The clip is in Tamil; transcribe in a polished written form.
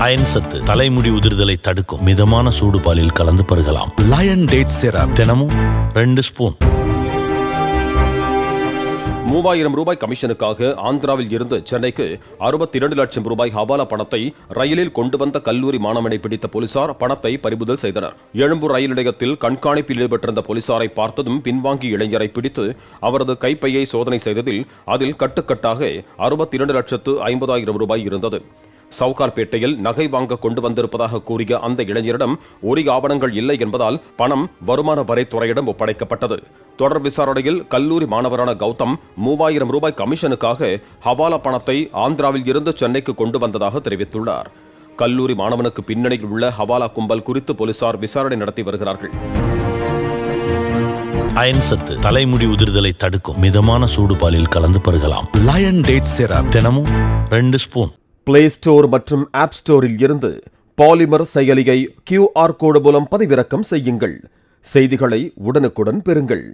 அயன் சத்து தலைமுடி உதிர்தலை தடுக்கும். மிதமான சூடு பாலில் கலந்து பருகலாம். லயன் டேட் சிரப் தினமும் 2 ஸ்பூன். 3000 ரூபாய் கமிஷனுக்காக ஆந்திராவில் இருந்து சென்னைக்கு 62 லட்சம் ரூபாய் ஹவாலா பணத்தை ரயிலில் கொண்டு வந்த கல்லூரி மாணவனை பிடித்த போலீசார் பணத்தை பறிமுதல் செய்தனர். எழும்பூர் ரயில் நிலையத்தில் கண்காணிப்பில் ஈடுபட்டிருந்த போலீசாரை பார்த்ததும் பின்வாங்கி இளைஞரை பிடித்து அவரது கைப்பையை சோதனை செய்ததில் அதில் கட்டுக்கட்டாக 62,50,000 ரூபாய் இருந்தது. சவுகார்பேட்டையில் நகை வாங்க கொண்டு வந்திருப்பதாக கூறிய அந்த இளைஞரிடம் உரிய ஆவணங்கள் இல்லை என்பதால் பணம் வருமான வரித்துறையிடம் ஒப்படைக்கப்பட்டது. தொடர் விசாரணையில் கல்லூரி மாணவரான கௌதம் 3000 ரூபாய் கமிஷனுக்காக ஹவாலா பணத்தை ஆந்திராவில் இருந்து சென்னைக்கு கொண்டு வந்ததாக தெரிவித்துள்ளார். கல்லூரி மாணவனுக்கு பின்னணியில் உள்ள ஹவாலா கும்பல் குறித்து போலீசார் விசாரணை நடத்தி வருகிறார்கள். அயன் சத்து தலைமுடி உதிர்தலை தடுக்கும். மிதமான சூடு பாலில் கலந்து பருகலாம். லயன் டேட் சிரப் தினமும் 2 ஸ்பூன். பிளே ஸ்டோர் மற்றும் ஆப் ஸ்டோரில் இருந்து பாலிமர் செயலியை QR கோடு மூலம் பதிவிறக்கம் செய்யுங்கள். செய்திகளை உடனுக்குடன் பெறுங்கள்.